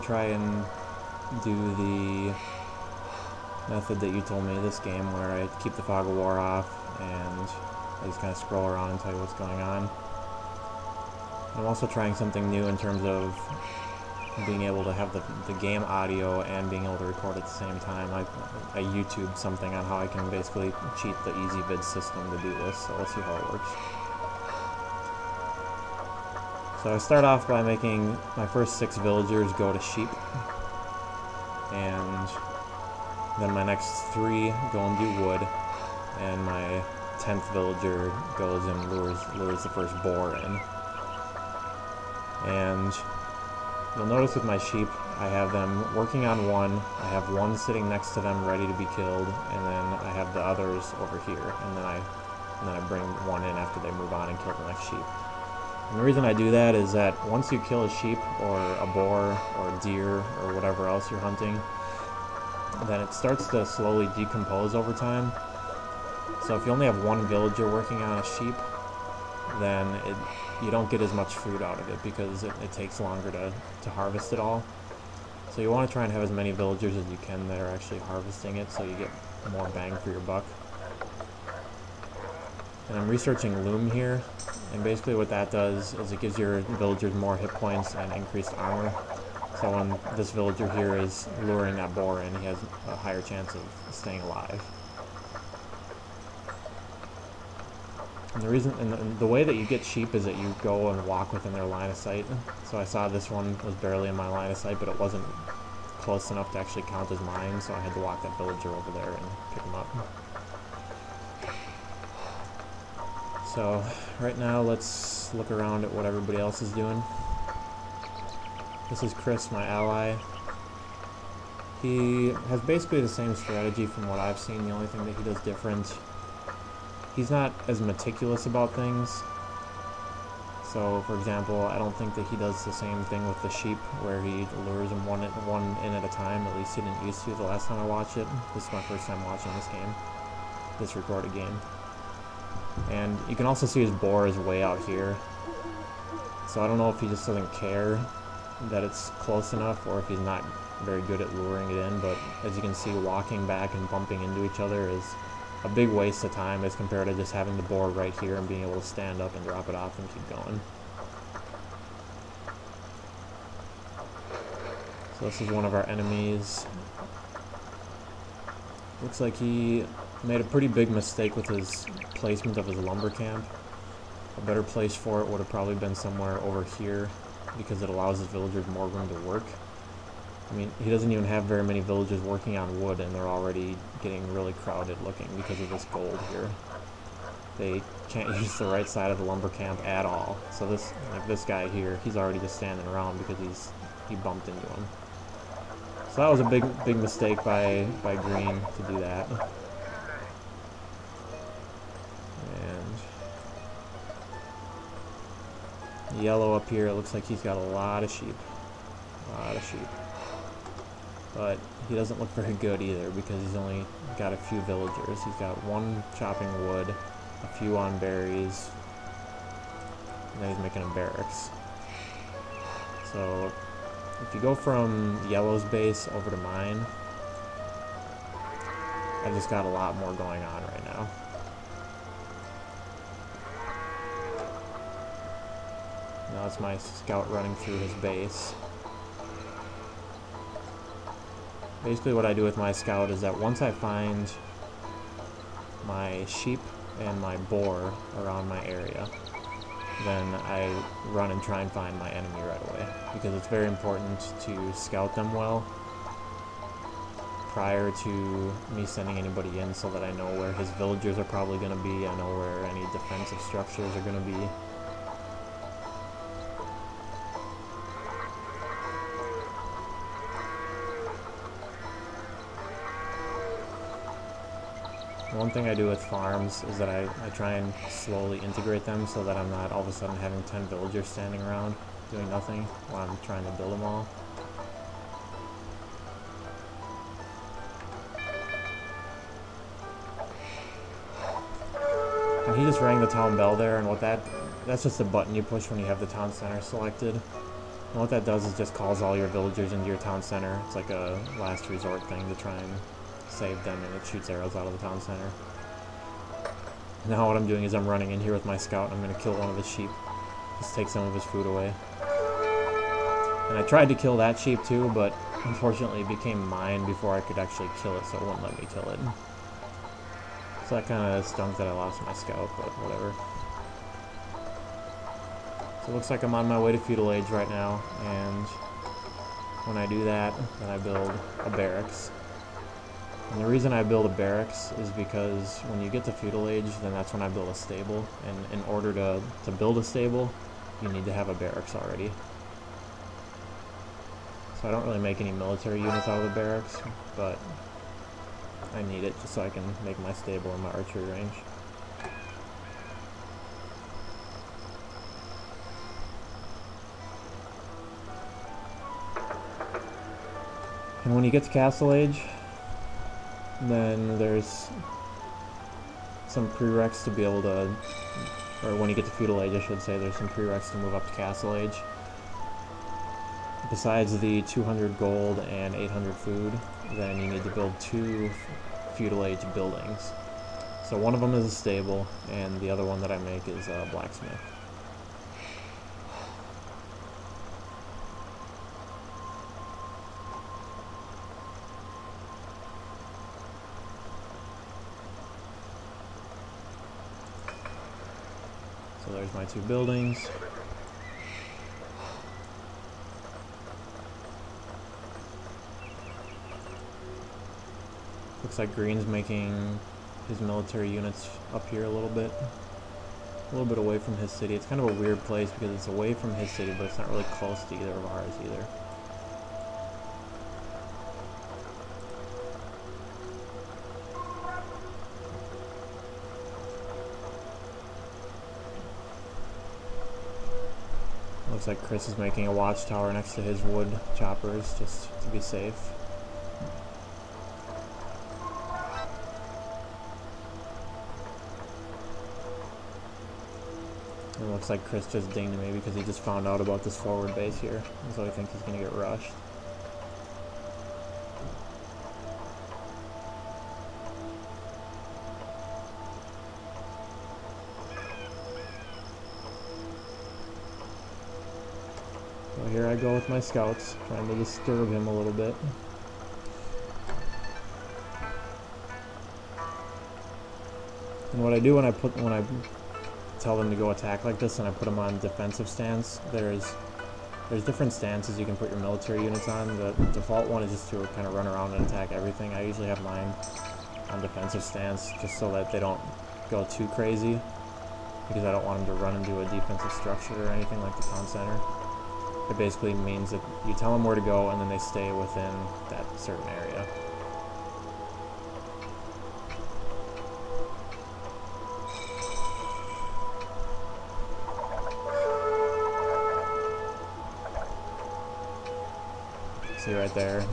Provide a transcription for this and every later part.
try and do the method that you told me this game, where I keep the fog of war off and I just kind of scroll around and tell you what's going on. I'm also trying something new in terms of being able to have the game audio and being able to record at the same time. I YouTubed something on how I can basically cheat the EasyVid system to do this, so let's see how it works. So I start off by making my first 6 villagers go to sheep, and then my next 3 go and do wood, and my 10th villager goes and lures the first boar in. And you'll notice with my sheep, I have them working on one, I have one sitting next to them ready to be killed, and then I have the others over here, and then I bring one in after they move on and kill the next sheep. And the reason I do that is that once you kill a sheep, or a boar, or a deer, or whatever else you're hunting, then it starts to slowly decompose over time. So if you only have one villager working on a sheep, then you don't get as much food out of it, because it takes longer to harvest it all. So you want to try and have as many villagers as you can that are actually harvesting it, so you get more bang for your buck. And I'm researching Loom here, and basically what that does is it gives your villagers more hit points and increased armor. So when this villager here is luring that boar in, he has a higher chance of staying alive. And the way that you get sheep is that you go and walk within their line of sight. So I saw this one was barely in my line of sight, but it wasn't close enough to actually count as mine, so I had to walk that villager over there and pick him up. So right now, let's look around at what everybody else is doing. This is Chris, my ally. He has basically the same strategy from what I've seen. The only thing that he does different, he's not as meticulous about things. So, for example, I don't think that he does the same thing with the sheep, where he lures them one in at a time. At least he didn't used to the last time I watched it. This is my first time watching this game, this recorded game. And you can also see his boar is way out here. So I don't know if he just doesn't care that it's close enough, or if he's not very good at luring it in. But as you can see, walking back and bumping into each other is a big waste of time as compared to just having the boar right here and being able to stand up and drop it off and keep going. So this is one of our enemies. Looks like he made a pretty big mistake with his placement of his lumber camp. A better place for it would have probably been somewhere over here, because it allows his villagers more room to work. I mean, he doesn't even have very many villagers working on wood, and they're already getting really crowded looking because of this gold here. They can't use the right side of the lumber camp at all. So this guy here, he's already just standing around because he bumped into him. So that was a big mistake by Green to do that. And yellow up here, it looks like he's got a lot of sheep. But he doesn't look very good either, because he's only got a few villagers. He's got one chopping wood, a few on berries, and then he's making a barracks. So if you go from yellow's base over to mine, I've just got a lot more going on right now. Now it's my scout running through his base. Basically what I do with my scout is that once I find my sheep and my boar around my area, then I run and try and find my enemy right away, because it's very important to scout them well prior to me sending anybody in, so that I know where his villagers are probably going to be, I know where any defensive structures are going to be. One thing I do with farms is that I try and slowly integrate them, so that I'm not all of a sudden having 10 villagers standing around doing nothing while I'm trying to build them all. And he just rang the town bell there, and that's just a button you push when you have the town center selected. And what that does is just calls all your villagers into your town center. It's like a last resort thing to try and save them, and it shoots arrows out of the town center. Now what I'm doing is I'm running in here with my scout, and I'm going to kill one of his sheep. Just take some of his food away. And I tried to kill that sheep too, but unfortunately it became mine before I could actually kill it, so it wouldn't let me kill it. So that kind of stunk that I lost my scout, but whatever. So it looks like I'm on my way to feudal age right now, and when I do that, then I build a barracks. And the reason I build a barracks is because when you get to feudal age, then that's when I build a stable. And in order to build a stable, you need to have a barracks already. So I don't really make any military units out of the barracks, but I need it just so I can make my stable and my archery range. And when you get to castle age, then there's some prereqs to be able to, or when you get to feudal age I should say, there's some prereqs to move up to castle age. Besides the 200 gold and 800 food, then you need to build 2 feudal age buildings. So one of them is a stable, and the other one that I make is a blacksmith. So there's my 2 buildings. Looks like Green's making his military units up here a little bit away from his city. It's kind of a weird place because it's away from his city, but it's not really close to either of ours either. Looks like Chris is making a watchtower next to his wood choppers just to be safe. It looks like Chris just dinged me because he just found out about this forward base here, and so I think he's going to get rushed. So here I go with my scouts, trying to disturb him a little bit. And what I do when I tell them to go attack like this and I put them on defensive stance, there's different stances you can put your military units on. The default one is just to kind of run around and attack everything. I usually have mine on defensive stance just so that they don't go too crazy, because I don't want them to run into a defensive structure or anything like the town center. It basically means that you tell them where to go and then they stay within that certain area. See right there,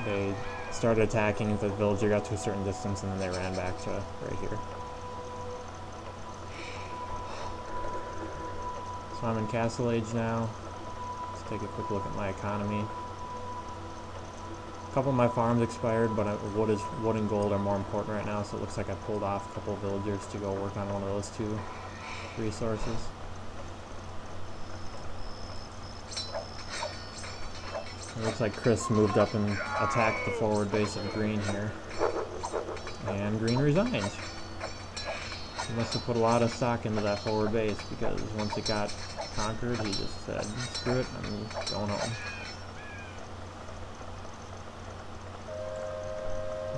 they started attacking, the villager got to a certain distance and then they ran back to right here. So I'm in castle age now. Let's take a quick look at my economy. A couple of my farms expired, but wood and gold are more important right now, so it looks like I pulled off a couple of villagers to go work on one of those 2 resources. It looks like Chris moved up and attacked the forward base of Green here. And Green resigns. He must have put a lot of stock into that forward base, because once it got conquered, he just said, screw it, I'm going home.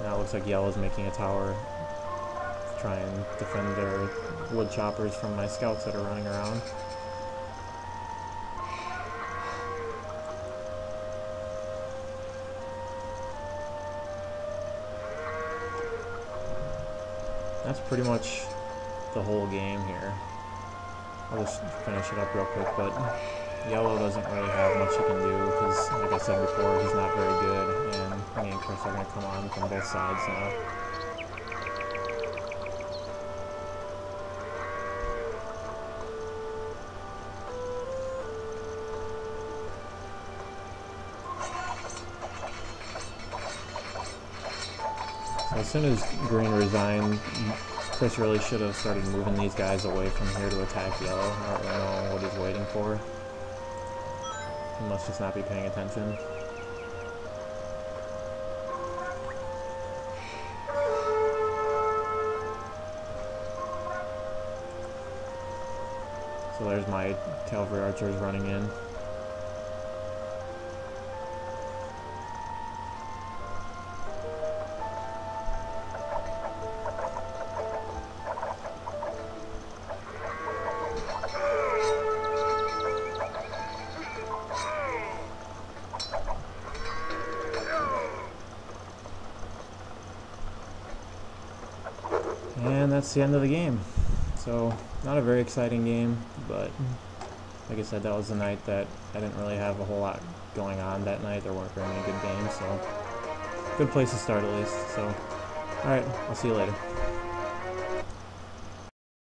Now it looks like Yellow's making a tower to try and defend their wood choppers from my scouts that are running around. That's pretty much the whole game here. I'll just finish it up real quick, but Yellow doesn't really have much he can do because, like I said before, he's not very good, and me and Chris are going to come on from both sides now. So as soon as green resigned, Chris really should have started moving these guys away from here to attack yellow. I don't really know what he's waiting for. He must just not be paying attention. So there's my cavalry archers running in. And that's the end of the game. So, not a very exciting game, but like I said, that was the night that I didn't really have a whole lot going on that night. There weren't very many good games, so good place to start at least. So, alright, I'll see you later.